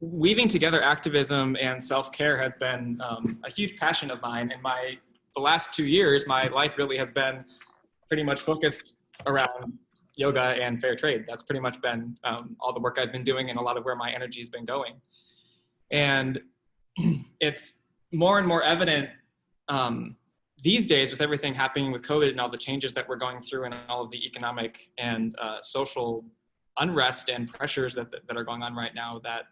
weaving together activism and self-care has been a huge passion of mine. And the last 2 years, my life really has been pretty much focused around yoga and fair trade. That's pretty much been all the work I've been doing and a lot of where my energy has been going. And it's more and more evident these days with everything happening with COVID and all the changes that we're going through and all of the economic and social unrest and pressures that are going on right now, that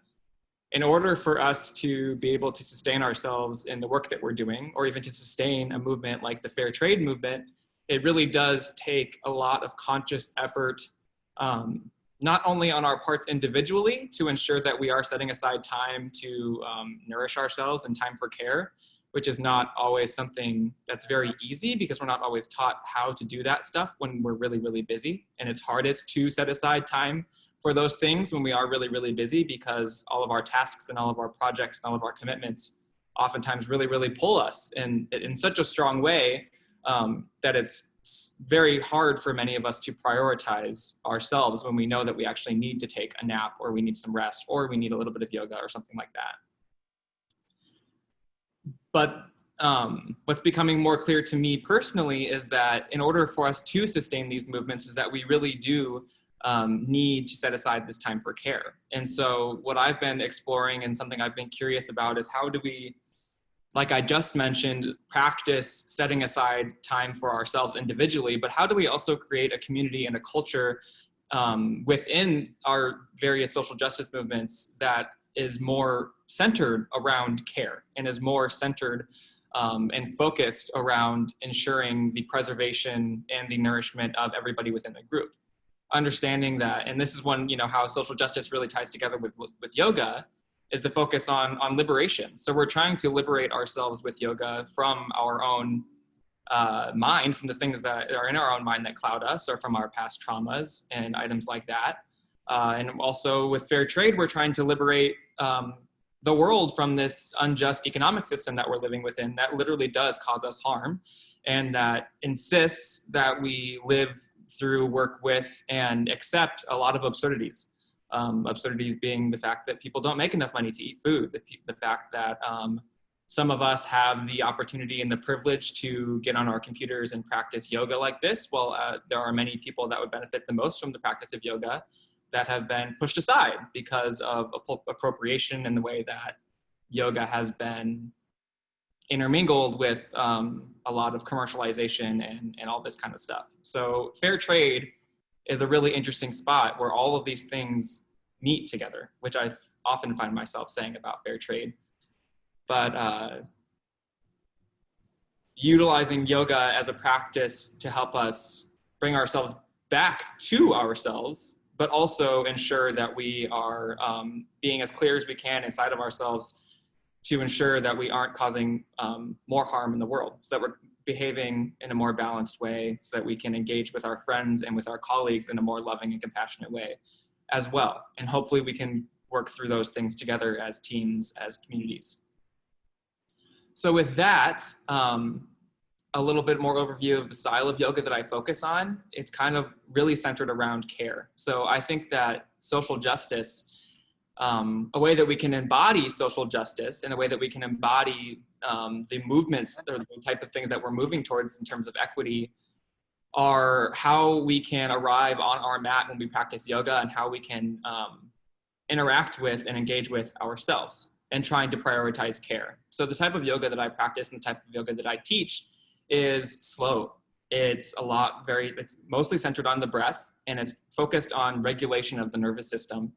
in order for us to be able to sustain ourselves in the work that we're doing, or even to sustain a movement like the fair trade movement, it really does take a lot of conscious effort, not only on our parts individually to ensure that we are setting aside time to nourish ourselves and time for care, which is not always something that's very easy because we're not always taught how to do that stuff when we're really, really busy. And it's hardest to set aside time for those things when we are really, really busy, because all of our tasks and all of our projects and all of our commitments oftentimes really, really pull us in such a strong way that it's very hard for many of us to prioritize ourselves when we know that we actually need to take a nap, or we need some rest, or we need a little bit of yoga or something like that. But what's becoming more clear to me personally is that in order for us to sustain these movements is that we really do need to set aside this time for care. And so what I've been exploring and something I've been curious about is how do we, like I just mentioned, practice setting aside time for ourselves individually, but how do we also create a community and a culture within our various social justice movements that is more centered around care and is more centered and focused around ensuring the preservation and the nourishment of everybody within the group. Understanding that, and this is one, how social justice really ties together with yoga, is the focus on liberation. So we're trying to liberate ourselves with yoga from our own mind, from the things that are in our own mind that cloud us, or from our past traumas and items like that. And also with fair trade, we're trying to liberate the world from this unjust economic system that we're living within that literally does cause us harm, and that insists that we live through, work with, and accept a lot of absurdities. Absurdities being the fact that people don't make enough money to eat food, the fact that some of us have the opportunity and the privilege to get on our computers and practice yoga like this, while there are many people that would benefit the most from the practice of yoga that have been pushed aside because of appropriation and the way that yoga has been intermingled with a lot of commercialization and all this kind of stuff. So fair trade is a really interesting spot where all of these things meet together, which I often find myself saying about fair trade. But utilizing yoga as a practice to help us bring ourselves back to ourselves, but also ensure that we are being as clear as we can inside of ourselves to ensure that we aren't causing more harm in the world, so that we're behaving in a more balanced way, so that we can engage with our friends and with our colleagues in a more loving and compassionate way as well. And hopefully we can work through those things together as teams, as communities. So with that, a little bit more overview of the style of yoga that I focus on. It's kind of really centered around care. So I think that social justice, a way that we can embody social justice, and a way that we can embody the movements or the type of things that we're moving towards in terms of equity, are how we can arrive on our mat when we practice yoga, and how we can interact with and engage with ourselves, and trying to prioritize care. So the type of yoga that I practice and the type of yoga that I teach is slow. It's mostly centered on the breath, and it's focused on regulation of the nervous system.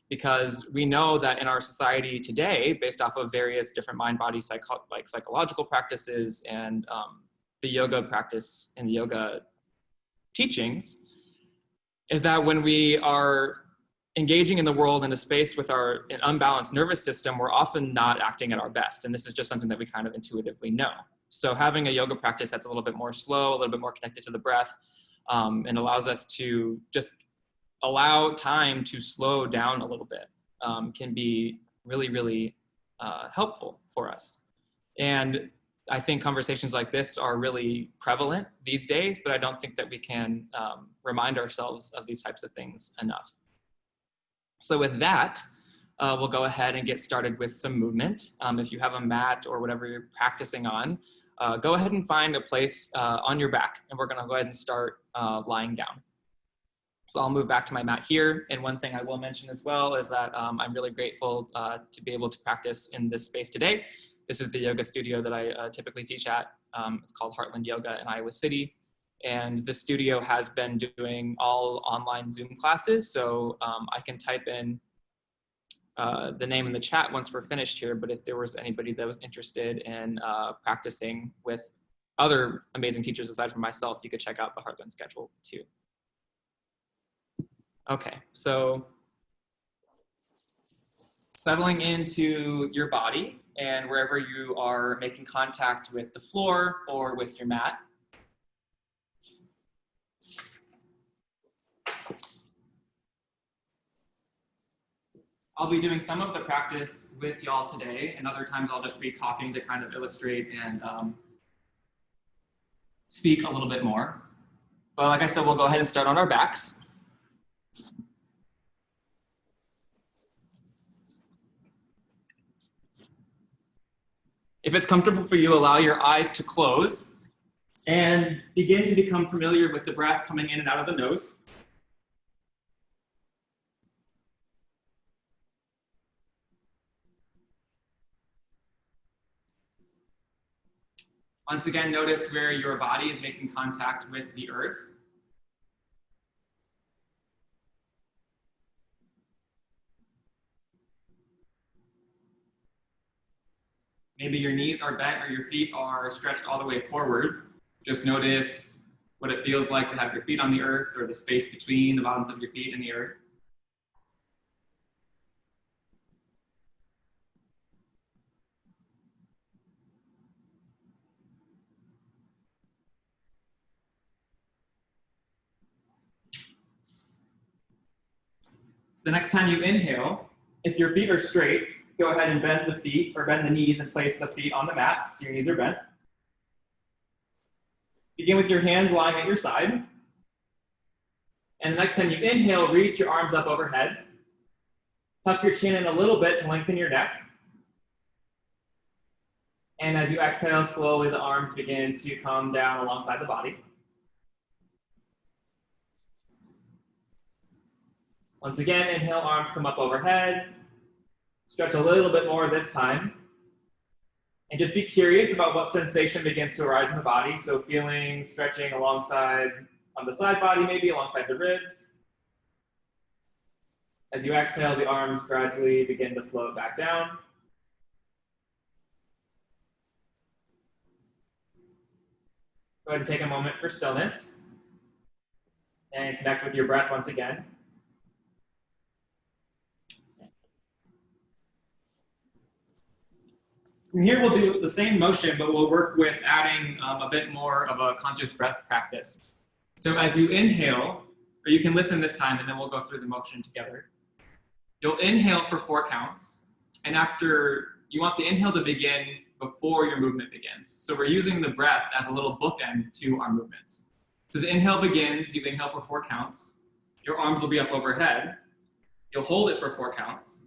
Because we know that in our society today, based off of various different mind-body psychological practices and the yoga practice and the yoga teachings, is that when we are engaging in the world in a space with an unbalanced nervous system, we're often not acting at our best. And this is just something that we kind of intuitively know. So having a yoga practice that's a little bit more slow, a little bit more connected to the breath, and allows us to just allow time to slow down a little bit, can be really, really helpful for us. And I think conversations like this are really prevalent these days, but I don't think that we can remind ourselves of these types of things enough. So with that, we'll go ahead and get started with some movement. If you have a mat or whatever you're practicing on, go ahead and find a place on your back, and we're gonna go ahead and start lying down. So I'll move back to my mat here. And one thing I will mention as well is that I'm really grateful to be able to practice in this space today. This is the yoga studio that I typically teach at. It's called Heartland Yoga in Iowa City. And this studio has been doing all online Zoom classes. So I can type in the name in the chat once we're finished here. But if there was anybody that was interested in practicing with other amazing teachers aside from myself, you could check out the Heartland schedule too. Okay, so settling into your body and wherever you are making contact with the floor or with your mat. I'll be doing some of the practice with y'all today, and other times I'll just be talking to kind of illustrate and speak a little bit more. But like I said, we'll go ahead and start on our backs. If it's comfortable for you, allow your eyes to close and begin to become familiar with the breath coming in and out of the nose. Once again, notice where your body is making contact with the earth. Maybe your knees are bent or your feet are stretched all the way forward. Just notice what it feels like to have your feet on the earth or the space between the bottoms of your feet and the earth. The next time you inhale, if your feet are straight, go ahead and bend the feet or bend the knees and place the feet on the mat so your knees are bent. Begin with your hands lying at your side. And the next time you inhale, reach your arms up overhead. Tuck your chin in a little bit to lengthen your neck. And as you exhale, slowly the arms begin to come down alongside the body. Once again, inhale, arms come up overhead. Stretch a little bit more this time. And just be curious about what sensation begins to arise in the body. So feeling stretching alongside on the side body, maybe alongside the ribs. As you exhale, the arms gradually begin to float back down. Go ahead and take a moment for stillness. And connect with your breath once again. From here, we'll do the same motion, but we'll work with adding a bit more of a conscious breath practice. So as you inhale, or you can listen this time, and then we'll go through the motion together. You'll inhale for 4 counts, and after, you want the inhale to begin before your movement begins. So we're using the breath as a little bookend to our movements. So the inhale begins, you inhale for 4 counts. Your arms will be up overhead. You'll hold it for 4 counts.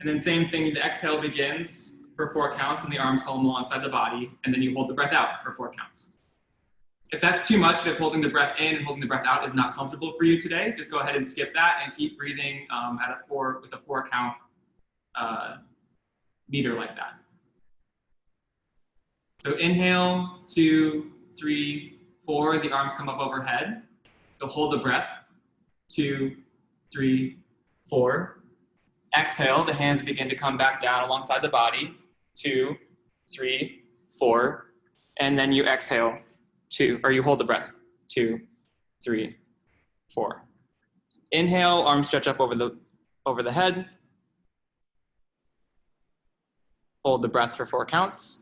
And then same thing, the exhale begins for 4 counts and the arms come alongside the body, and then you hold the breath out for 4 counts. If that's too much, if holding the breath in and holding the breath out is not comfortable for you today, just go ahead and skip that and keep breathing with a 4 count meter like that. So inhale, 2, 3, 4, the arms come up overhead. You'll hold the breath, 2, 3, 4. Exhale, the hands begin to come back down alongside the body, 2, 3, 4. And then you exhale, 2, or you hold the breath, 2, 3, 4. Inhale, arms stretch up over the head. Hold the breath for 4 counts.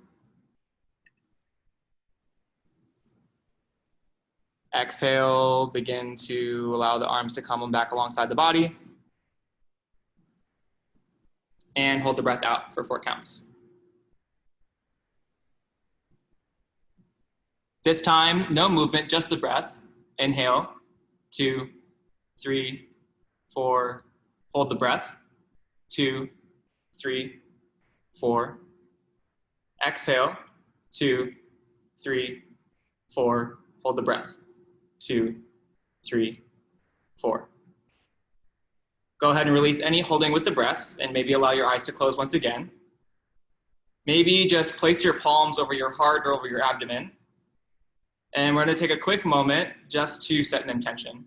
Exhale, begin to allow the arms to come back alongside the body. And hold the breath out for 4 counts. This time, no movement, just the breath. Inhale, 2, 3, 4, hold the breath. 2, 3, 4. Exhale, 2, 3, 4. Hold the breath. 2, 3, 4. Go ahead and release any holding with the breath, and maybe allow your eyes to close once again. Maybe just place your palms over your heart or over your abdomen. And we're going to take a quick moment just to set an intention.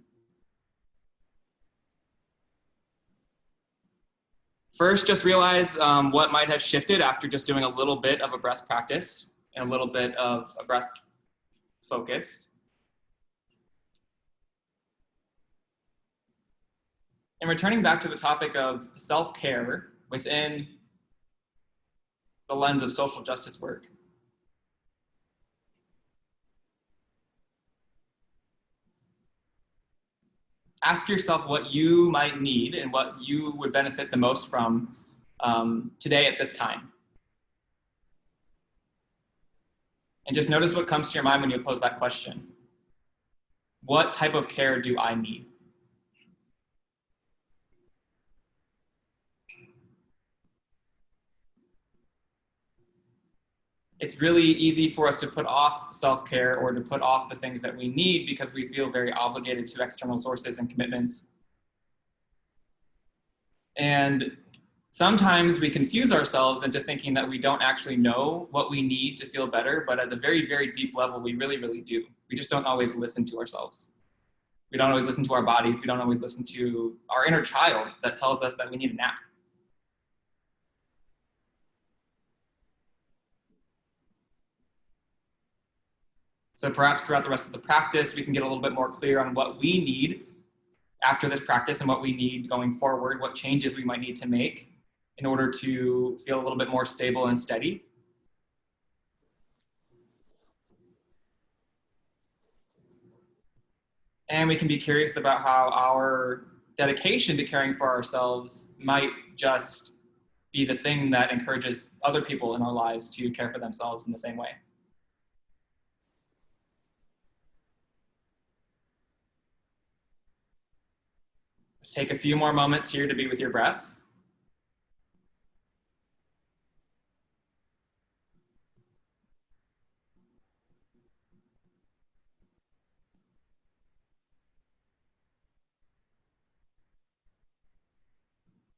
First, just realize what might have shifted after just doing a little bit of a breath practice and a little bit of a breath focus. And returning back to the topic of self-care within the lens of social justice work. Ask yourself what you might need and what you would benefit the most from today at this time. And just notice what comes to your mind when you pose that question. What type of care do I need? It's really easy for us to put off self-care or to put off the things that we need because we feel very obligated to external sources and commitments. And sometimes we confuse ourselves into thinking that we don't actually know what we need to feel better, but at the very, very deep level, we really, really do. We just don't always listen to ourselves. We don't always listen to our bodies. We don't always listen to our inner child that tells us that we need a nap. So perhaps throughout the rest of the practice, we can get a little bit more clear on what we need after this practice and what we need going forward, what changes we might need to make in order to feel a little bit more stable and steady. And we can be curious about how our dedication to caring for ourselves might just be the thing that encourages other people in our lives to care for themselves in the same way. Just take a few more moments here to be with your breath.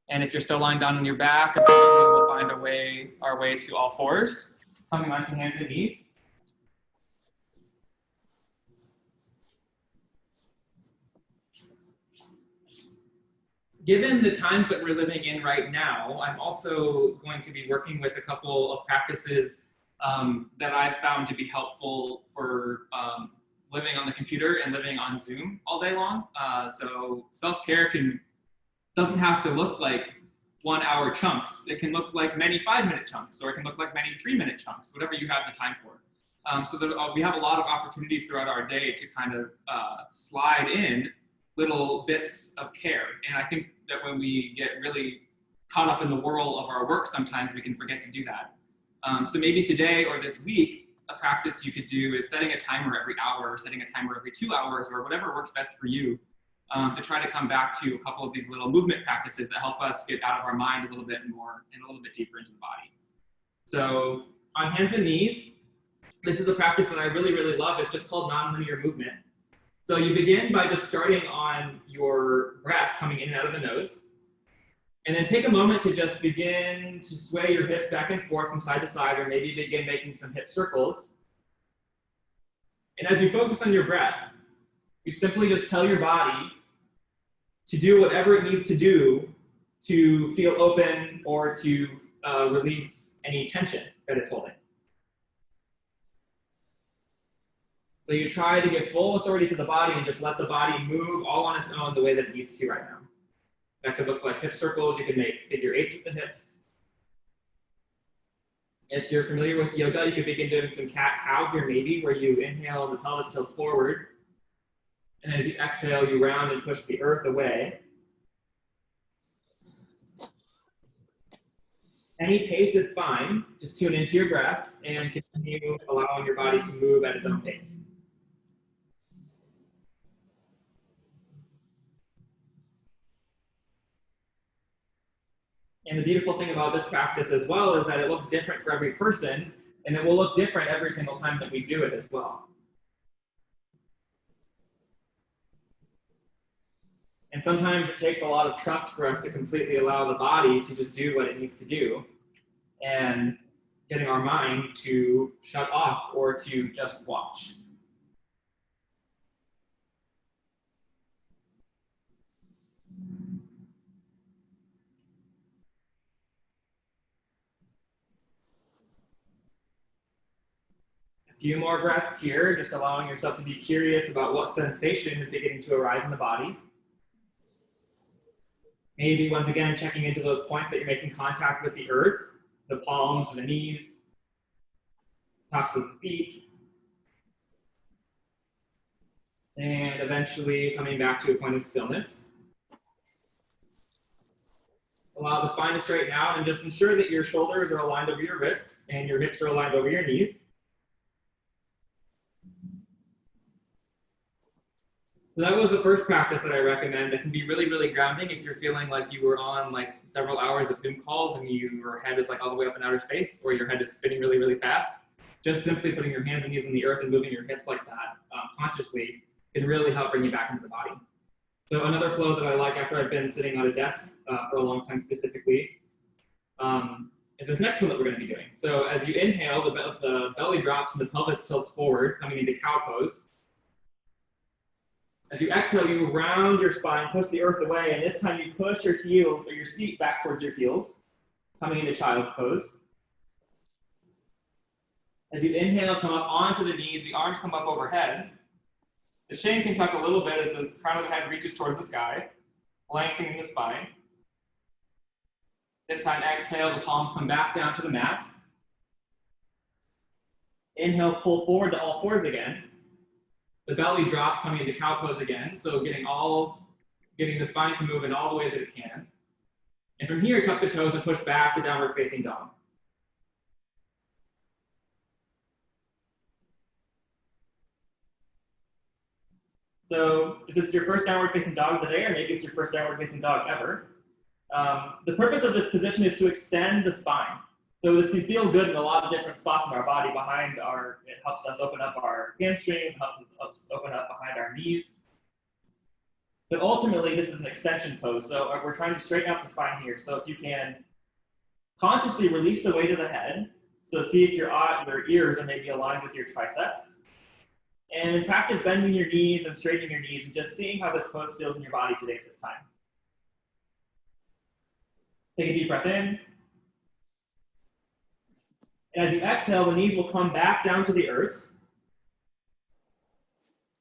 And if you're still lying down on your back, eventually we'll find our way to all fours, coming onto hands and knees. Given the times that we're living in right now, I'm also going to be working with a couple of practices that I've found to be helpful for living on the computer and living on Zoom all day long. So self-care doesn't have to look like 1 hour chunks. It can look like many 5-minute chunks, or it can look like many 3-minute chunks, whatever you have the time for. So that we have a lot of opportunities throughout our day to kind of slide in little bits of care. And I think that when we get really caught up in the whirl of our work, sometimes we can forget to do that. So maybe today or this week, a practice you could do is setting a timer every hour, or setting a timer every 2 hours, or whatever works best for you, to try to come back to a couple of these little movement practices that help us get out of our mind a little bit more and a little bit deeper into the body. So on hands and knees, this is a practice that I really, really love. It's just called nonlinear movement. So you begin by just starting on your breath coming in and out of the nose. And then take a moment to just begin to sway your hips back and forth from side to side, or maybe begin making some hip circles. And as you focus on your breath, you simply just tell your body to do whatever it needs to do to feel open or to release any tension that it's holding. So you try to give full authority to the body and just let the body move all on its own the way that it needs to right now. That could look like hip circles. You can make figure eights with the hips. If you're familiar with yoga, you could begin doing some cat-cow here maybe, where you inhale and the pelvis tilts forward. And then as you exhale, you round and push the earth away. Any pace is fine. Just tune into your breath and continue allowing your body to move at its own pace. And the beautiful thing about this practice as well is that it looks different for every person, and it will look different every single time that we do it as well. And sometimes it takes a lot of trust for us to completely allow the body to just do what it needs to do, and getting our mind to shut off or to just watch. A few more breaths here, just allowing yourself to be curious about what sensation is beginning to arise in the body. Maybe once again, checking into those points that you're making contact with the earth, the palms and the knees, tops of the feet, and eventually coming back to a point of stillness. Allow the spine to straighten out and just ensure that your shoulders are aligned over your wrists and your hips are aligned over your knees. So that was the first practice that I recommend that can be really, really grounding if you're feeling like you were on like several hours of Zoom calls and your head is like all the way up in outer space, or your head is spinning really, really fast. Just simply putting your hands and knees in the earth and moving your hips like that consciously can really help bring you back into the body. So another flow that I like after I've been sitting on a desk for a long time specifically is this next one that we're going to be doing. So as you inhale, the belly drops and the pelvis tilts forward, coming into cow pose. As you exhale, you round your spine, push the earth away, and this time you push your heels or your seat back towards your heels, coming into child's pose. As you inhale, come up onto the knees, the arms come up overhead. The chin can tuck a little bit as the crown of the head reaches towards the sky, lengthening the spine. This time, exhale, the palms come back down to the mat. Inhale, pull forward to all fours again. The belly drops, coming into cow pose again, so getting the spine to move in all the ways that it can. And from here, tuck the toes and push back to downward facing dog. So if this is your first downward facing dog of the day, or maybe it's your first downward facing dog ever, the purpose of this position is to extend the spine. So this can feel good in a lot of different spots in our body. It helps us open up our hamstring, helps us open up behind our knees. But ultimately, this is an extension pose. So we're trying to straighten out the spine here. So if you can consciously release the weight of the head, so see if your ears are maybe aligned with your triceps. And then practice bending your knees and straightening your knees and just seeing how this pose feels in your body today at this time. Take a deep breath in. And as you exhale, the knees will come back down to the earth.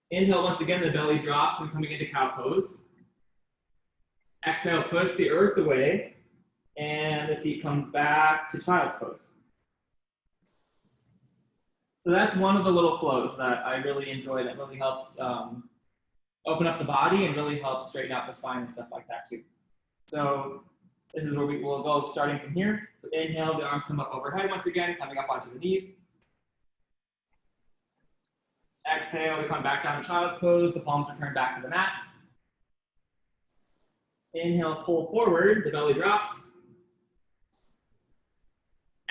Inhale, once again, the belly drops and coming into cow pose. Exhale, push the earth away, and the seat comes back to child's pose. So that's one of the little flows that I really enjoy that really helps open up the body and really helps straighten out the spine and stuff like that too. So this is where we will go starting from here. So inhale, the arms come up overhead once again, coming up onto the knees. Exhale, we come back down to child's pose. The palms return back to the mat. Inhale, pull forward, the belly drops.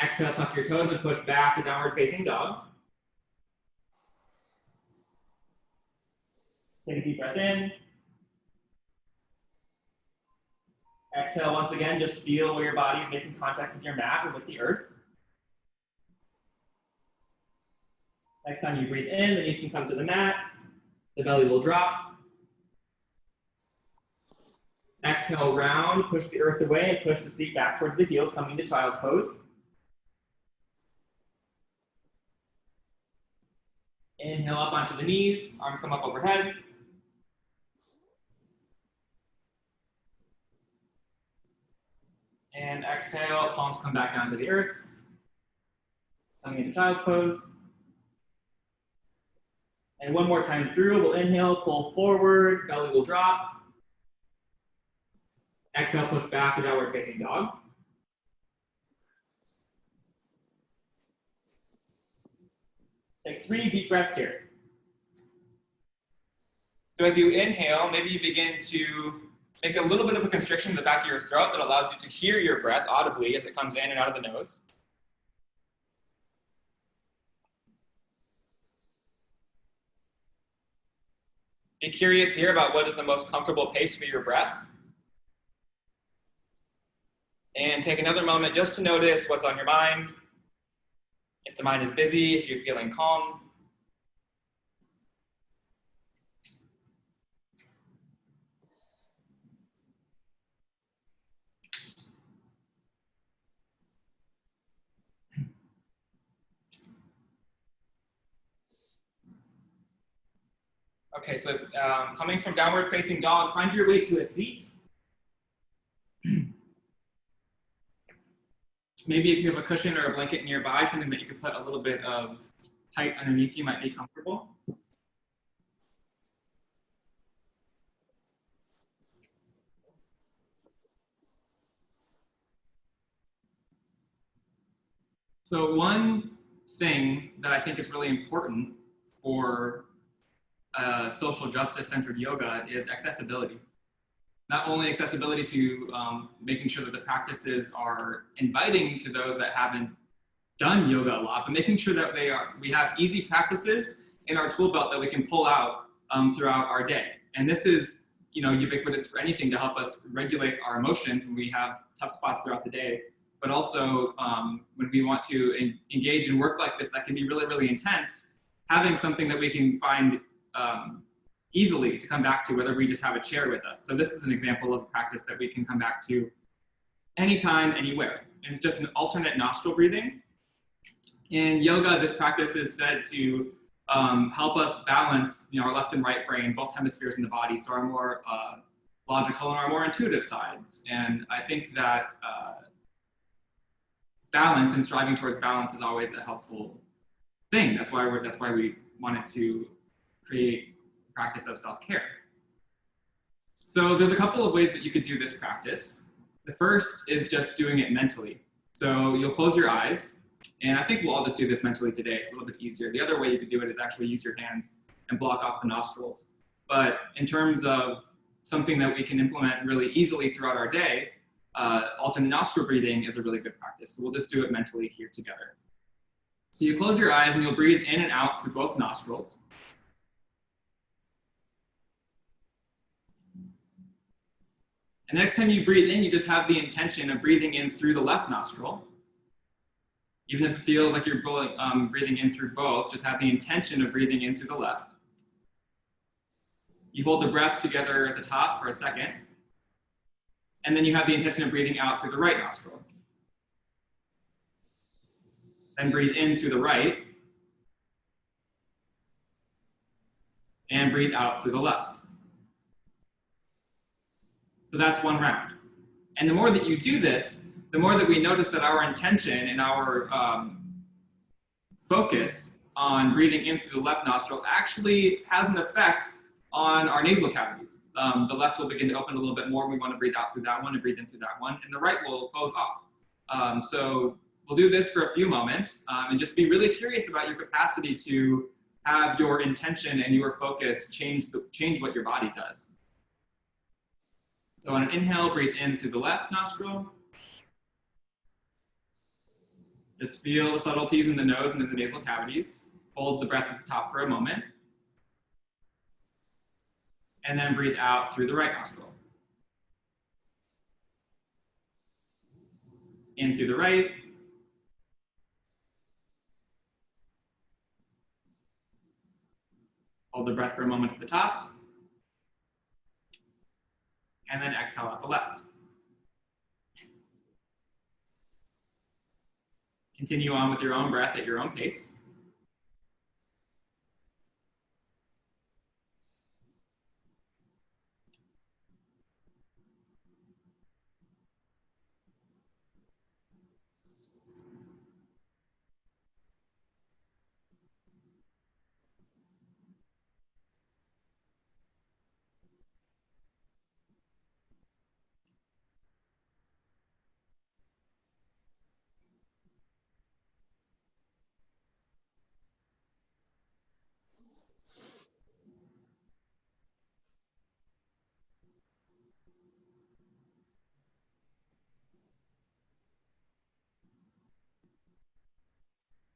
Exhale, tuck your toes and push back to downward facing dog. Take a deep breath in. Exhale, once again, just feel where your body is making contact with your mat or with the earth. Next time you breathe in, the knees can come to the mat. The belly will drop. Exhale, round, push the earth away and push the seat back towards the heels, coming to child's pose. Inhale up onto the knees, arms come up overhead. And exhale, palms come back down to the earth. Coming into child's pose. And one more time through, we'll inhale, pull forward, belly will drop. Exhale, push back to downward facing dog. Take 3 deep breaths here. So as you inhale, maybe you begin to Make a little bit of a constriction in the back of your throat that allows you to hear your breath audibly as it comes in and out of the nose. Be curious here about what is the most comfortable pace for your breath. And take another moment just to notice what's on your mind. If the mind is busy, if you're feeling calm. Okay, so coming from downward facing dog, find your way to a seat. Maybe if you have a cushion or a blanket nearby, something that you could put a little bit of height underneath you might be comfortable. So one thing that I think is really important for social justice-centered yoga is accessibility. Not only accessibility to making sure that the practices are inviting to those that haven't done yoga a lot, but making sure that we have easy practices in our tool belt that we can pull out throughout our day. And this is, ubiquitous for anything to help us regulate our emotions when we have tough spots throughout the day. But also when we want to engage in work like this that can be really, really intense, having something that we can find easily to come back to, whether we just have a chair with us. So this is an example of a practice that we can come back to anytime, anywhere. And it's just an alternate nostril breathing. In yoga, this practice is said to help us balance our left and right brain, both hemispheres in the body, so our more logical and our more intuitive sides. And I think that balance and striving towards balance is always a helpful thing. That's why we wanted to create a practice of self-care. So there's a couple of ways that you could do this practice. The first is just doing it mentally. So you'll close your eyes, and I think we'll all just do this mentally today. It's a little bit easier. The other way you could do it is actually use your hands and block off the nostrils. But in terms of something that we can implement really easily throughout our day, alternate nostril breathing is a really good practice. So we'll just do it mentally here together. So you close your eyes and you'll breathe in and out through both nostrils. And the next time you breathe in, you just have the intention of breathing in through the left nostril. Even if it feels like you're breathing in through both, just have the intention of breathing in through the left. You hold the breath together at the top for a second. And then you have the intention of breathing out through the right nostril. Then breathe in through the right. And breathe out through the left. So that's one round. And the more that you do this, the more that we notice that our intention and our focus on breathing in through the left nostril actually has an effect on our nasal cavities. The left will begin to open a little bit more. We want to breathe out through that one and breathe in through that one. And the right will close off. So we'll do this for a few moments and just be really curious about your capacity to have your intention and your focus change what your body does. So on an inhale, breathe in through the left nostril. Just feel the subtleties in the nose and in the nasal cavities. Hold the breath at the top for a moment. And then breathe out through the right nostril. In through the right. Hold the breath for a moment at the top. And then exhale out the left. Continue on with your own breath at your own pace.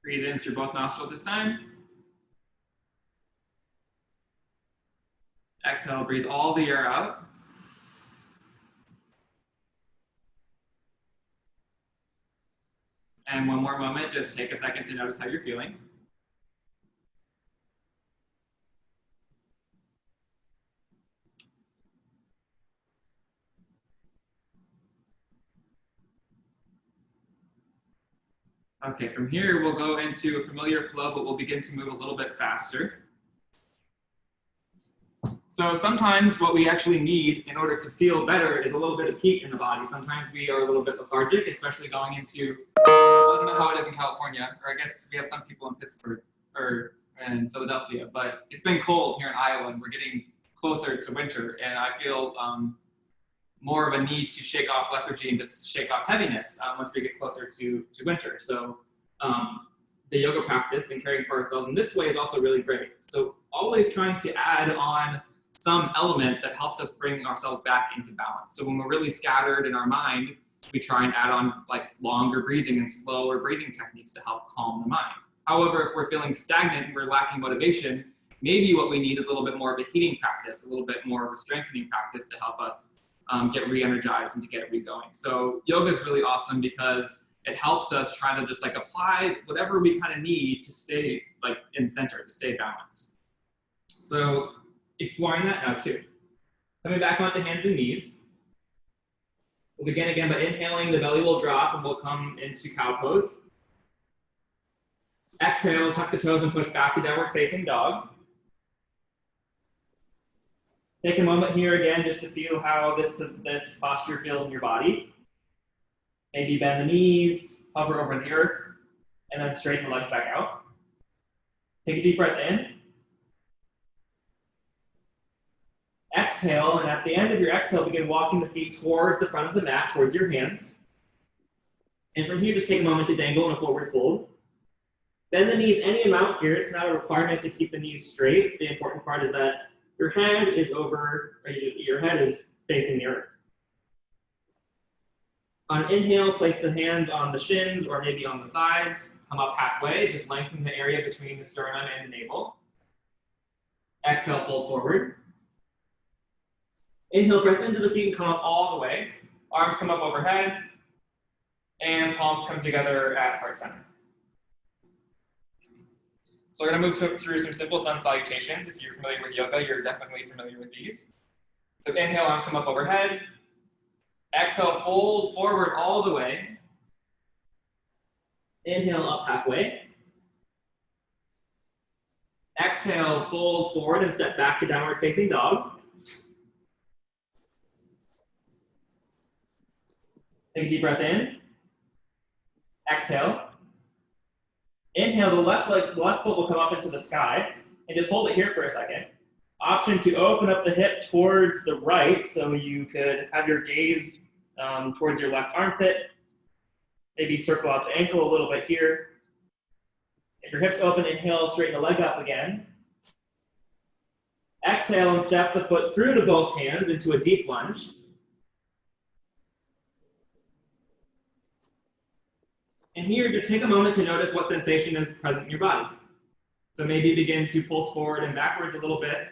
Breathe in through both nostrils this time. Exhale, breathe all the air out. And one more moment, just take a second to notice how you're feeling. Okay, from here, we'll go into a familiar flow, but we'll begin to move a little bit faster. So sometimes what we actually need in order to feel better is a little bit of heat in the body. Sometimes we are a little bit lethargic, especially going into, I don't know how it is in California, or I guess we have some people in Pittsburgh or in Philadelphia, but it's been cold here in Iowa and we're getting closer to winter, and I feel more of a need to shake off lethargy and to shake off heaviness once we get closer to winter. So the yoga practice and caring for ourselves in this way is also really great. So always trying to add on some element that helps us bring ourselves back into balance. So when we're really scattered in our mind, we try and add on like longer breathing and slower breathing techniques to help calm the mind. However, if we're feeling stagnant and we're lacking motivation, maybe what we need is a little bit more of a heating practice, a little bit more of a strengthening practice to help us get re-energized and to get re-going. So yoga is really awesome because it helps us try to just like apply whatever we kind of need to stay like in center, to stay balanced. So exploring that now too. Coming back onto hands and knees. We'll begin again by inhaling, the belly will drop and we'll come into cow pose. Exhale, tuck the toes and push back to downward facing dog. Take a moment here again just to feel how this posture feels in your body. Maybe bend the knees, hover over the earth, and then straighten the legs back out. Take a deep breath in. Exhale, and at the end of your exhale, begin walking the feet towards the front of the mat, towards your hands. And from here, just take a moment to dangle in a forward fold. Bend the knees any amount here. It's not a requirement to keep the knees straight. The important part is that your head is your head is facing the earth. On inhale, place the hands on the shins or maybe on the thighs. Come up halfway, just lengthen the area between the sternum and the navel. Exhale, fold forward. Inhale, breath into the feet and come up all the way. Arms come up overhead, and palms come together at heart center. So we're going to move through some simple sun salutations. If you're familiar with yoga, you're definitely familiar with these. So inhale, arms come up overhead. Exhale, fold forward all the way. Inhale, up halfway. Exhale, fold forward and step back to downward facing dog. Take a deep breath in. Exhale. Inhale, the left foot will come up into the sky, and just hold it here for a second. Option to open up the hip towards the right, so you could have your gaze towards your left armpit. Maybe circle out the ankle a little bit here. If your hips open, inhale, straighten the leg up again. Exhale and step the foot through to both hands into a deep lunge. And here, just take a moment to notice what sensation is present in your body. So maybe begin to pulse forward and backwards a little bit.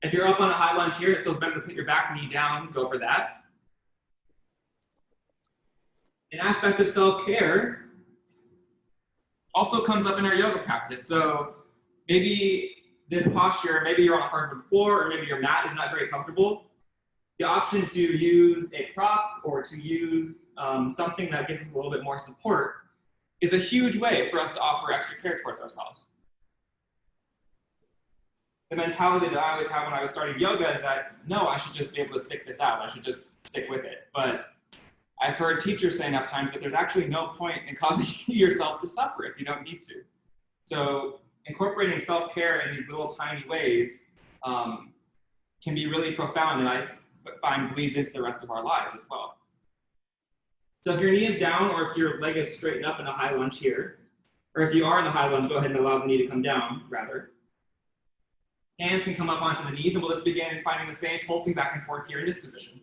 If you're up on a high lunge here, it feels better to put your back knee down, go for that. An aspect of self-care also comes up in our yoga practice. So maybe this posture, maybe you're on a hardwood floor, or maybe your mat is not very comfortable. The option to use a prop or to use something that gives us a little bit more support is a huge way for us to offer extra care towards ourselves. The mentality that I always had when I was starting yoga is that, no, I should just be able to stick this out. I should just stick with it. But I've heard teachers say enough times that there's actually no point in causing yourself to suffer if you don't need to. So incorporating self-care in these little tiny ways can be really profound, and I find bleeds into the rest of our lives as well. So if your knee is down, or if your leg is straightened up in a high lunge here, or if you are in the high lunge, go ahead and allow the knee to come down, rather. Hands can come up onto the knees, and we'll just begin finding the same pulsing back and forth here in this position.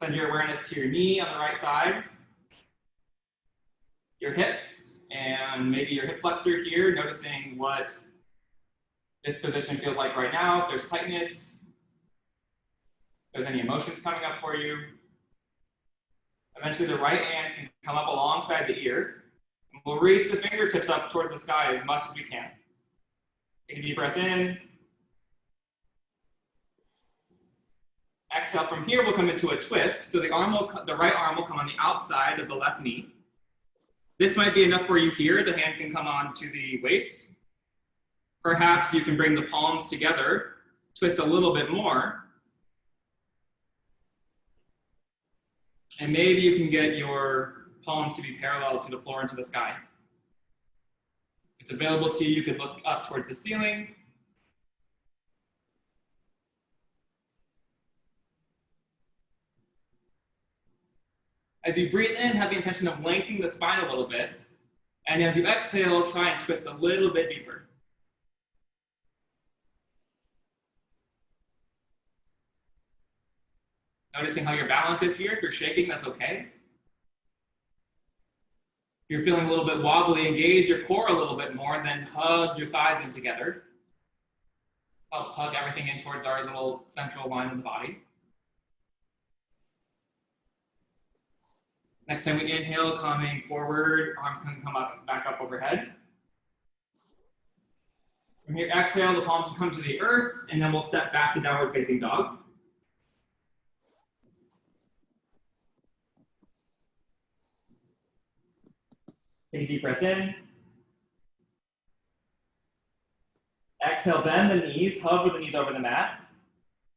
Send your awareness to your knee on the right side, your hips, and maybe your hip flexor here, noticing what this position feels like right now. If there's tightness, if there's any emotions coming up for you. Eventually the right hand can come up alongside the ear. And we'll reach the fingertips up towards the sky as much as we can. Take a deep breath in. Exhale. From here, we'll come into a twist. So the right arm will come on the outside of the left knee. This might be enough for you here. The hand can come on to the waist. Perhaps you can bring the palms together, twist a little bit more. And maybe you can get your palms to be parallel to the floor and to the sky. If it's available to you, you could look up towards the ceiling. As you breathe in, have the intention of lengthening the spine a little bit. And as you exhale, try and twist a little bit deeper. Noticing how your balance is here. If you're shaking, that's okay. If you're feeling a little bit wobbly, engage your core a little bit more, and then hug your thighs in together. Helps hug everything in towards our little central line of the body. Next time we inhale, coming forward, arms can come up, back up overhead. From here, exhale, the palms will come to the earth, and then we'll step back to downward facing dog. Take a deep breath in. Exhale, bend the knees, hover the knees over the mat.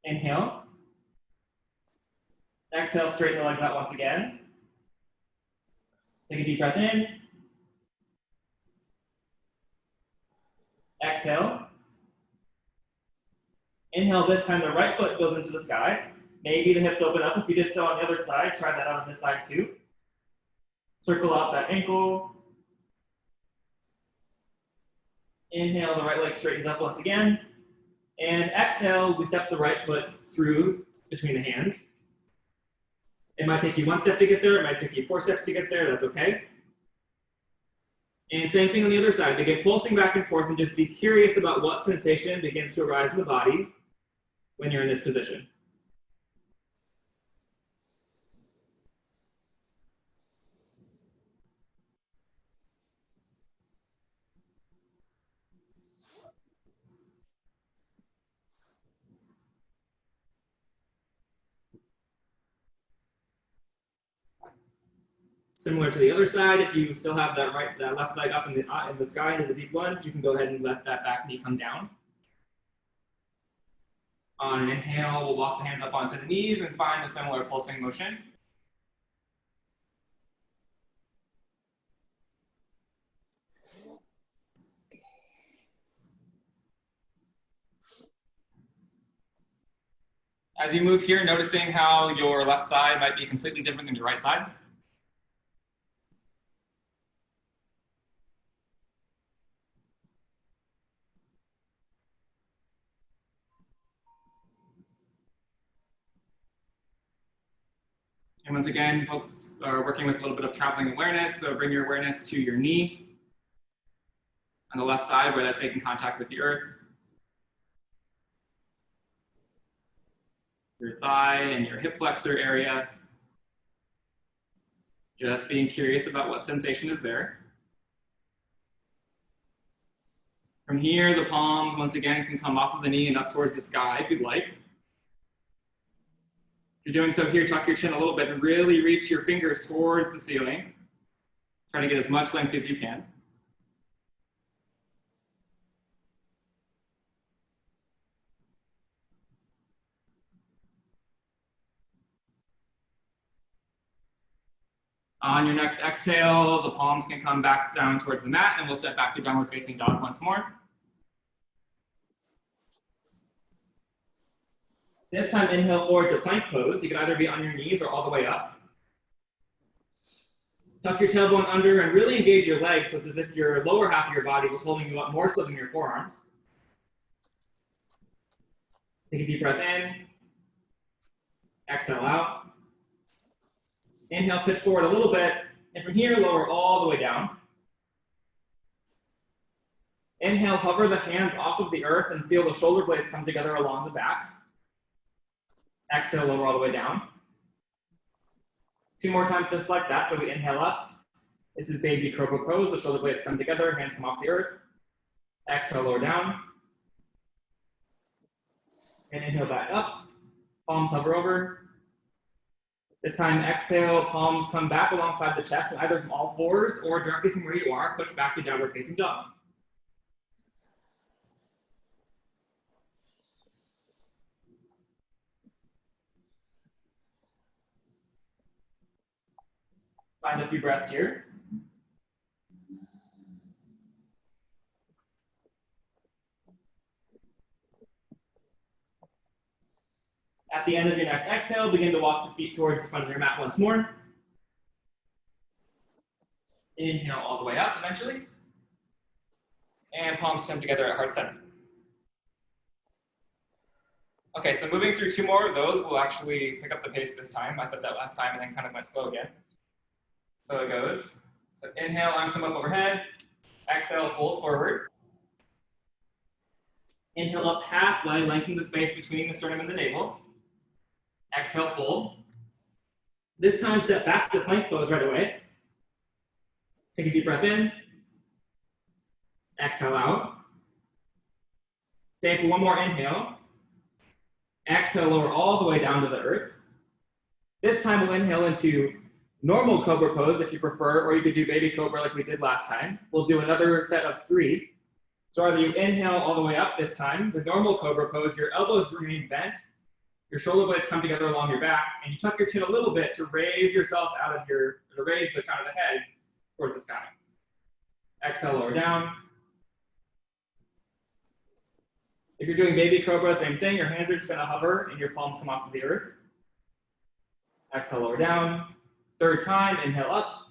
Inhale. Exhale, straighten the legs out once again. Take a deep breath in. Exhale. Inhale, this time the right foot goes into the sky. Maybe the hips open up. If you did so on the other side, try that out on this side too. Circle out that ankle. Inhale, the right leg straightens up once again. And exhale, we step the right foot through between the hands. It might take you 1 step to get there. It might take you 4 steps to get there. That's okay. And same thing on the other side. Begin pulsing back and forth and just be curious about what sensation begins to arise in the body when you're in this position. Similar to the other side, if you still have that left leg up in the sky into the deep lunge, you can go ahead and let that back knee come down. On an inhale, we'll walk the hands up onto the knees and find a similar pulsing motion. As you move here, noticing how your left side might be completely different than your right side. And once again, folks are working with a little bit of traveling awareness. So bring your awareness to your knee on the left side where that's making contact with the earth. Your thigh and your hip flexor area. Just being curious about what sensation is there. From here, the palms, once again, can come off of the knee and up towards the sky if you'd like. If you're doing so here, tuck your chin a little bit and really reach your fingers towards the ceiling. Try to get as much length as you can. On your next exhale, the palms can come back down towards the mat and we'll step back to downward facing dog once more. This time, inhale forward to plank pose. You can either be on your knees or all the way up. Tuck your tailbone under and really engage your legs so it's as if your lower half of your body was holding you up more so than your forearms. Take a deep breath in. Exhale out. Inhale, pitch forward a little bit, and from here, lower all the way down. Inhale, hover the hands off of the earth and feel the shoulder blades come together along the back. Exhale, lower all the way down. 2 more times just like that, so we inhale up. This is baby Cobra Pose, the shoulder blades come together, hands come off the earth. Exhale, lower down. And inhale back up, palms hover over. This time, exhale, palms come back alongside the chest, and either from all fours or directly from where you are, push back to downward facing dog. Find a few breaths here. At the end of your next exhale, begin to walk the feet towards the front of your mat once more. Inhale all the way up eventually. And palms come together at heart center. Okay, so moving through 2 more of those, we'll actually pick up the pace this time. I said that last time and then kind of went slow again. So it goes. So inhale, arms come up overhead. Exhale, fold forward. Inhale up halfway, lengthen the space between the sternum and the navel. Exhale, fold. This time, step back to plank pose right away. Take a deep breath in. Exhale out. Stay for 1 more inhale. Exhale, lower all the way down to the earth. This time, we'll inhale into normal Cobra Pose if you prefer, or you could do baby Cobra like we did last time. We'll do another set of 3. So either you inhale all the way up this time, the normal Cobra Pose, your elbows remain bent, your shoulder blades come together along your back, and you tuck your chin a little bit to raise yourself out of to raise the crown of the head towards the sky. Exhale, lower down. If you're doing baby Cobra, same thing, your hands are just gonna hover and your palms come off of the earth. Exhale, lower down. 3rd time, inhale up.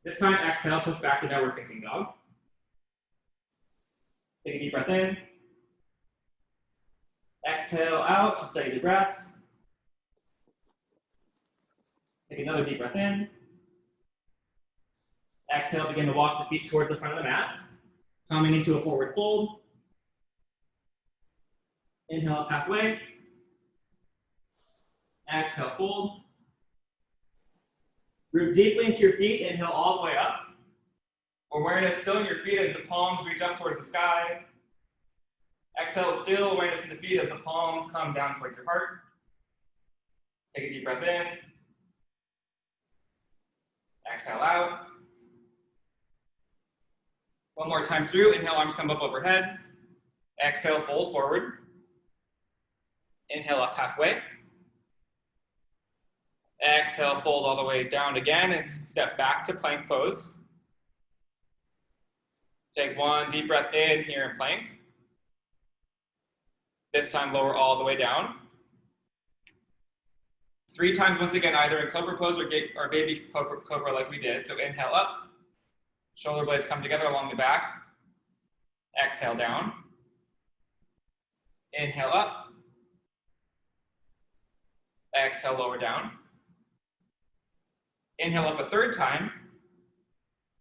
This time, exhale, push back to downward facing dog. Take a deep breath in. Exhale out, just steady the breath. Take another deep breath in. Exhale, begin to walk the feet towards the front of the mat, coming into a forward fold. Inhale up halfway. Exhale, fold. Root deeply into your feet, inhale all the way up. Awareness still in your feet as the palms reach up towards the sky. Exhale, still awareness in the feet as the palms come down towards your heart. Take a deep breath in. Exhale out. 1 more time through, inhale, arms come up overhead. Exhale, fold forward. Inhale up halfway. Exhale, fold all the way down again and step back to plank pose. Take 1 deep breath in here in plank. This time, lower all the way down. 3 times once again, either in Cobra Pose or baby Cobra like we did. So inhale up. Shoulder blades come together along the back. Exhale down. Inhale up. Exhale, lower down. Inhale up a 3rd time.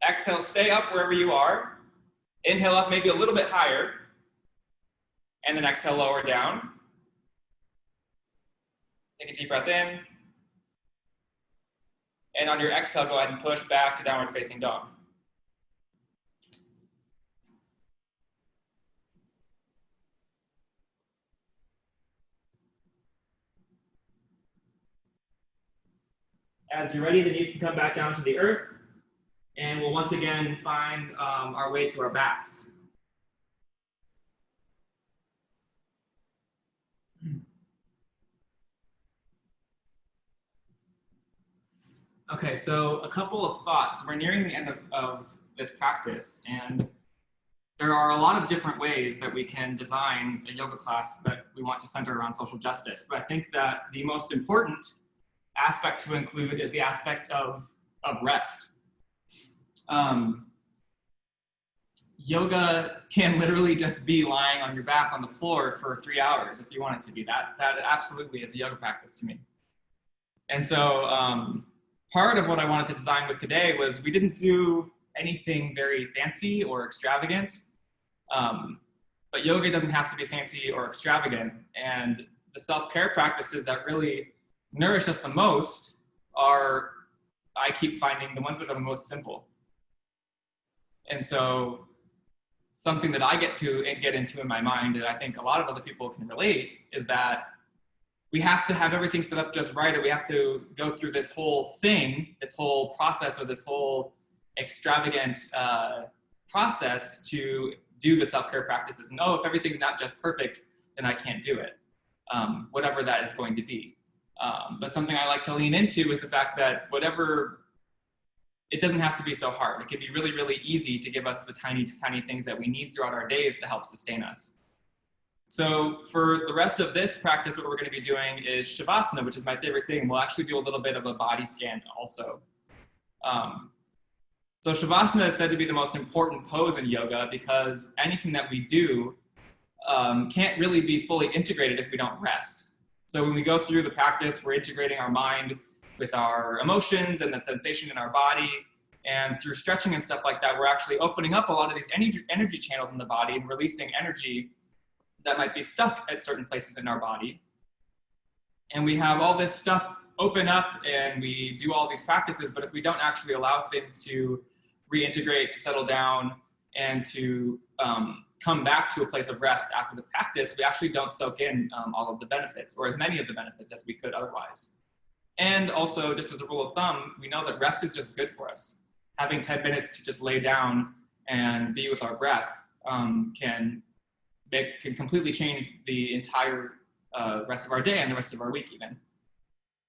Exhale, stay up wherever you are. Inhale up maybe a little bit higher. And then exhale, lower down. Take a deep breath in. And on your exhale, go ahead and push back to downward facing dog. As you're ready, the knees can come back down to the earth. And we'll once again find our way to our backs. Okay, so a couple of thoughts. We're nearing the end of this practice, and there are a lot of different ways that we can design a yoga class that we want to center around social justice. But I think that the most important aspect to include is the aspect of rest. Yoga can literally just be lying on your back on the floor for 3 hours if you want it to be. That absolutely is a yoga practice to me. And so part of what I wanted to design with today was we didn't do anything very fancy or extravagant, but yoga doesn't have to be fancy or extravagant. And the self-care practices that really nourish us the most are, I keep finding, the ones that are the most simple. And so something that I get into in my mind, and I think a lot of other people can relate, is that we have to have everything set up just right, or we have to go through this whole thing, this whole process, or this whole extravagant process to do the self-care practices. And if everything's not just perfect, then I can't do it, whatever that is going to be. But something I like to lean into is the fact that it doesn't have to be so hard. It can be really, really easy to give us the tiny, tiny things that we need throughout our days to help sustain us. So for the rest of this practice, what we're going to be doing is Shavasana, which is my favorite thing. We'll actually do a little bit of a body scan also. So Shavasana is said to be the most important pose in yoga because anything that we do can't really be fully integrated if we don't rest. So when we go through the practice, we're integrating our mind with our emotions and the sensation in our body. And through stretching and stuff like that, we're actually opening up a lot of these energy channels in the body and releasing energy that might be stuck at certain places in our body. And we have all this stuff open up and we do all these practices, but if we don't actually allow things to reintegrate, to settle down, and to come back to a place of rest after the practice, we actually don't soak in all of the benefits, or as many of the benefits as we could otherwise. And also, just as a rule of thumb, we know that rest is just good for us. Having 10 minutes to just lay down and be with our breath can completely change the entire rest of our day and the rest of our week even.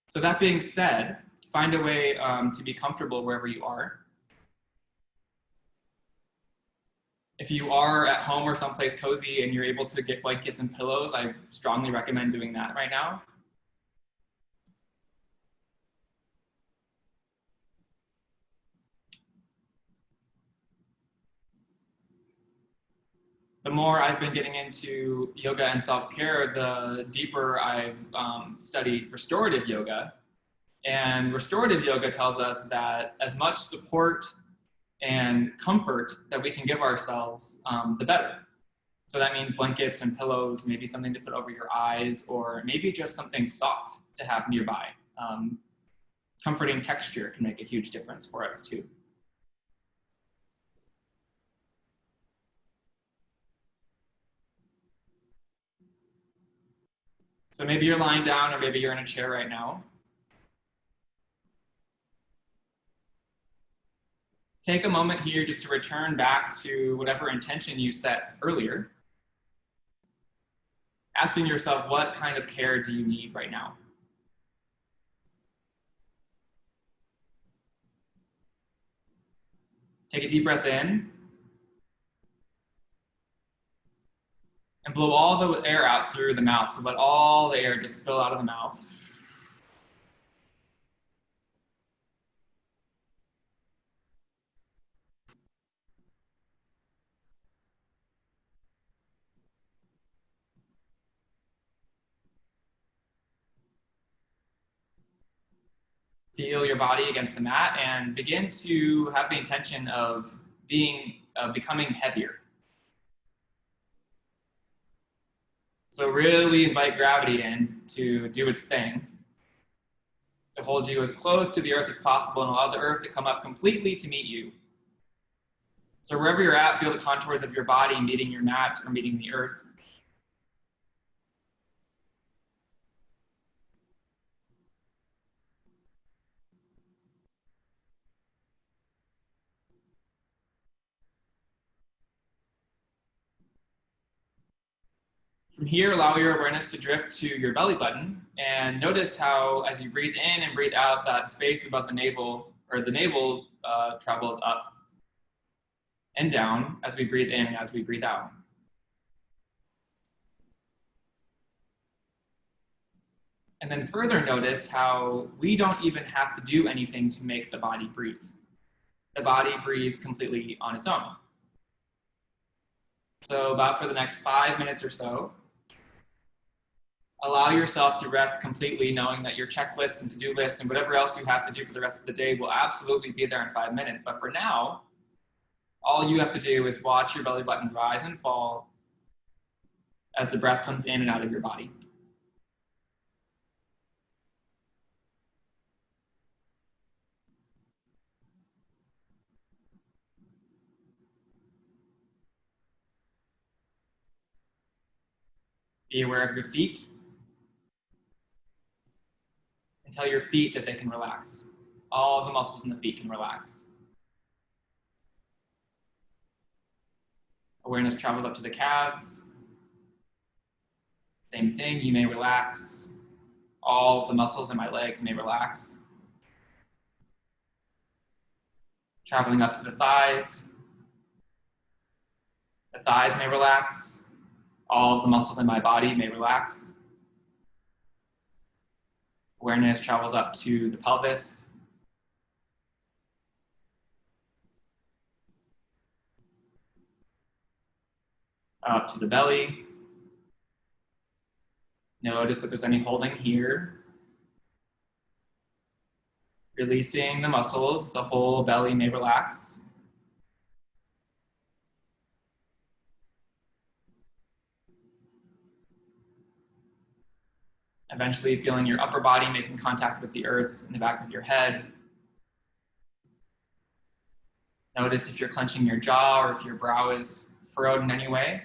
So that being said, find a way to be comfortable wherever you are. If you are at home or someplace cozy and you're able to get blankets and pillows, I strongly recommend doing that right now. The more I've been getting into yoga and self-care, the deeper I've studied restorative yoga. And restorative yoga tells us that as much support and comfort that we can give ourselves, the better. So that means blankets and pillows, maybe something to put over your eyes, or maybe just something soft to have nearby. Comforting texture can make a huge difference for us too. So maybe you're lying down or maybe you're in a chair right now. Take a moment here just to return back to whatever intention you set earlier. Asking yourself, what kind of care do you need right now? Take a deep breath in. And blow all the air out through the mouth. So let all the air just spill out of the mouth. Feel your body against the mat and begin to have the intention of becoming heavier. So really invite gravity in to do its thing, to hold you as close to the earth as possible and allow the earth to come up completely to meet you. So wherever you're at, feel the contours of your body meeting your mat or meeting the earth. From here, allow your awareness to drift to your belly button and notice how, as you breathe in and breathe out, that space above the navel, or the navel, travels up and down as we breathe in and as we breathe out. And then further notice how we don't even have to do anything to make the body breathe. The body breathes completely on its own. So about for the next 5 minutes or so, Allow yourself to rest completely, knowing that your checklist and to-do list and whatever else you have to do for the rest of the day will absolutely be there in 5 minutes. But for now, all you have to do is watch your belly button rise and fall as the breath comes in and out of your body. Be aware of your feet, and tell your feet that they can relax. All the muscles in the feet can relax. Awareness travels up to the calves. Same thing, you may relax. All the muscles in my legs may relax. Traveling up to the thighs. The thighs may relax. All of the muscles in my body may relax. Awareness travels up to the pelvis. Up to the belly. Notice if there's any holding here. Releasing the muscles, the whole belly may relax. Eventually feeling your upper body making contact with the earth in the back of your head. Notice if you're clenching your jaw or if your brow is furrowed in any way.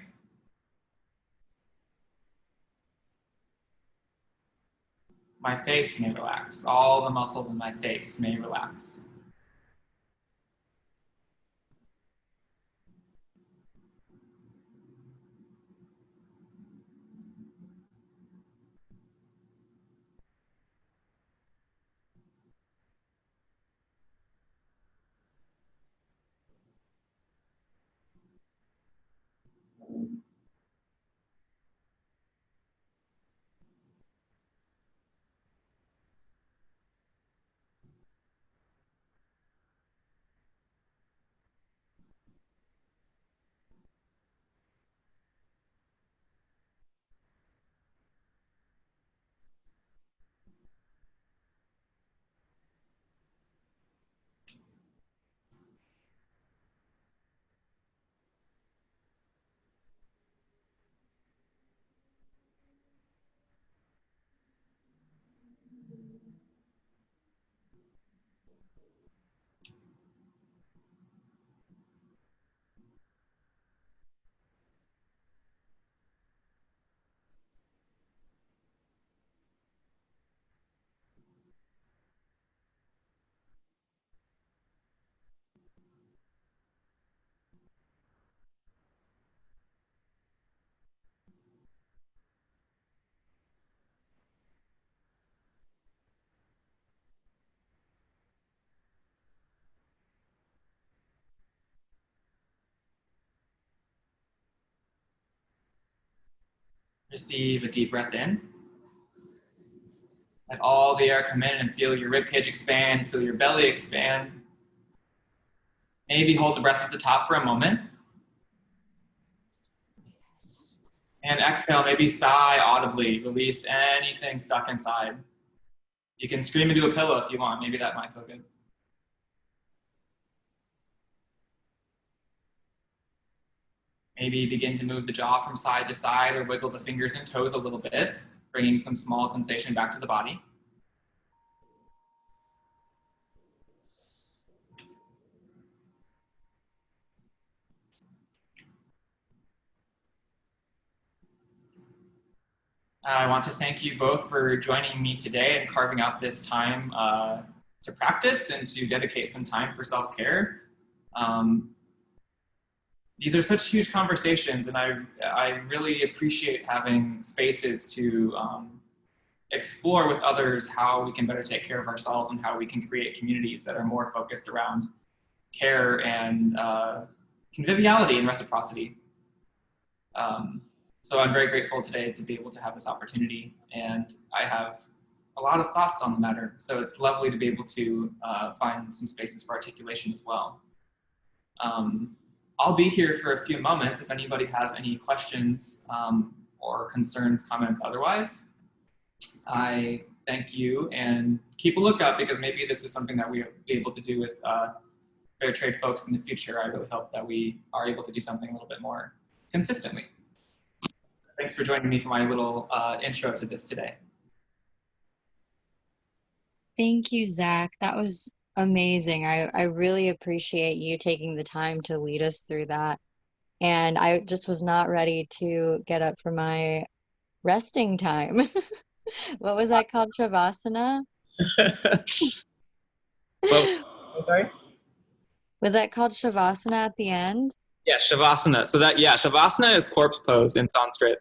My face may relax. All the muscles in my face may relax. Receive a deep breath in. Let all the air come in and feel your ribcage expand, feel your belly expand. Maybe hold the breath at the top for a moment. And exhale, maybe sigh audibly, release anything stuck inside. You can scream into a pillow if you want, maybe that might feel good. Maybe begin to move the jaw from side to side or wiggle the fingers and toes a little bit, bringing some small sensation back to the body. I want to thank you both for joining me today and carving out this time to practice and to dedicate some time for self-care. These are such huge conversations, and I really appreciate having spaces to explore with others how we can better take care of ourselves and how we can create communities that are more focused around care and conviviality and reciprocity. So I'm very grateful today to be able to have this opportunity, and I have a lot of thoughts on the matter. So it's lovely to be able to find some spaces for articulation as well. I'll be here for a few moments if anybody has any questions or concerns, comments otherwise. I thank you, and keep a lookout, because maybe this is something that we'll be able to do with fair trade folks in the future. I really hope that we are able to do something a little bit more consistently. Thanks for joining me for my little intro to this today. Thank you, Zach. That was amazing. I really appreciate you taking the time to lead us through that. And I just was not ready to get up for my resting time. What was that called? Shavasana? Well, sorry? Was that called Shavasana at the end? Yeah, Shavasana. So Shavasana is corpse pose in Sanskrit.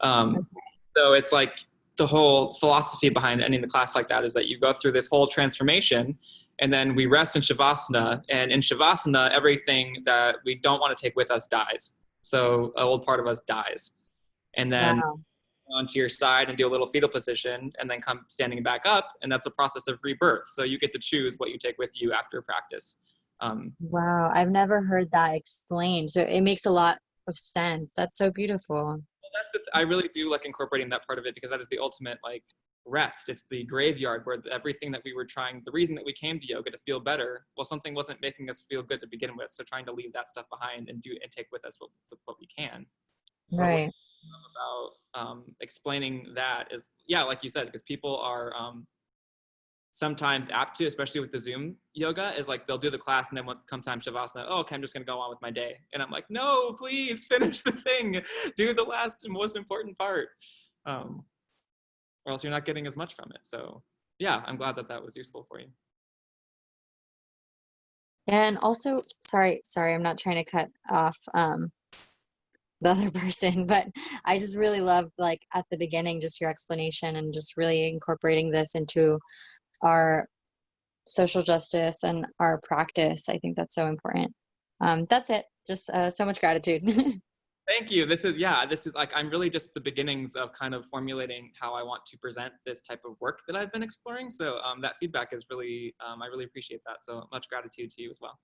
So it's like the whole philosophy behind ending the class like that is that you go through this whole transformation, and then we rest in Shavasana. And in Shavasana, everything that we don't want to take with us dies. So an old part of us dies. And then Wow. onto your side and do a little fetal position, and then come standing back up, and that's a process of rebirth. So you get to choose what you take with you after practice. Wow, I've never heard that explained. So it makes a lot of sense. That's so beautiful. Well, I really do like incorporating that part of it, because that is the ultimate like rest. It's the graveyard where everything that we were trying, the reason that we came to yoga to feel better, well, something wasn't making us feel good to begin with. So trying to leave that stuff behind and take with us what we can. Right. About explaining that is, yeah, like you said, because people are sometimes apt to, especially with the Zoom yoga, is like they'll do the class, and then when come time Shavasana, oh, okay, I'm just going to go on with my day. And I'm like, no, please finish the thing. Do the last and most important part. Or else you're not getting as much from it. So yeah, I'm glad that that was useful for you. And also, sorry, I'm not trying to cut off the other person, but I just really loved, like, at the beginning, just your explanation and just really incorporating this into our social justice and our practice. I think that's so important. That's it. Just so much gratitude. Thank you. This is like, I'm really just the beginnings of kind of formulating how I want to present this type of work that I've been exploring. So that feedback is really, I really appreciate that. So much gratitude to you as well.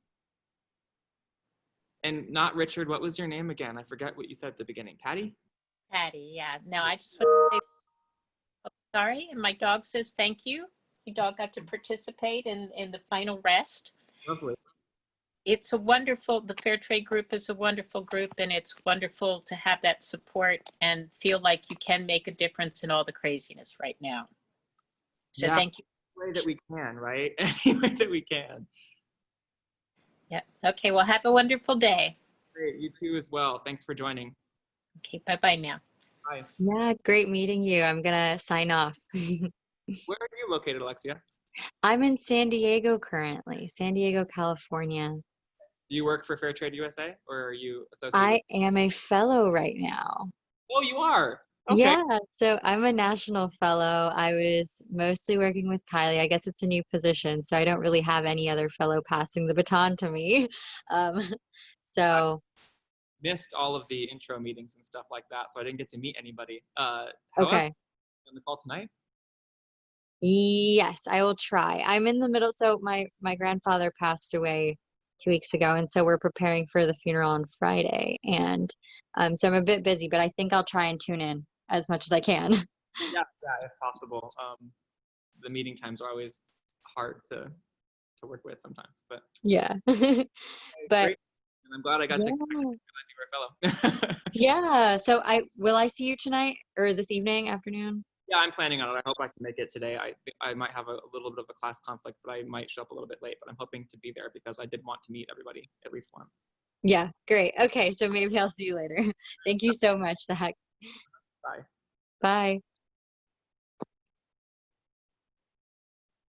And not Richard, what was your name again? I forget what you said at the beginning. Patty? Patty, yeah. No, I just want to say, oh, sorry. And my dog says thank you. My dog got to participate in the final rest. Lovely. It's a wonderful, the Fair Trade group is a wonderful group, and it's wonderful to have that support and feel like you can make a difference in all the craziness right now. So thank you. Any way that we can, right? Any way that we can. Yeah. Okay. Well, have a wonderful day. Great. You too as well. Thanks for joining. Okay. Bye-bye now. Bye. Yeah, great meeting you. I'm gonna sign off. Where are you located, Alexia? I'm in San Diego currently, San Diego, California. Do you work for Fair Trade USA, or are you associated? I am a fellow right now. Oh, you are? Okay. Yeah, so I'm a national fellow. I was mostly working with Kylie. I guess it's a new position, so I don't really have any other fellow passing the baton to me. So Missed all of the intro meetings and stuff like that, so I didn't get to meet anybody. okay. On the call tonight? Yes, I will try. I'm in the middle. So my grandfather passed away 2 weeks ago, and so we're preparing for the funeral on Friday. And so I'm a bit busy, but I think I'll try and tune in as much as I can. Yeah, if possible. The meeting times are always hard to work with sometimes, but yeah. But great. And I'm glad I got to realize you were a fellow. Yeah. So will I see you tonight or this evening, afternoon? Yeah, I'm planning on it. I hope I can make it today. I might have a little bit of a class conflict, but I might show up a little bit late, but I'm hoping to be there because I did want to meet everybody at least once. Yeah, great. Okay, so maybe I'll see you later. Thank you so much, Zach. Bye. Bye.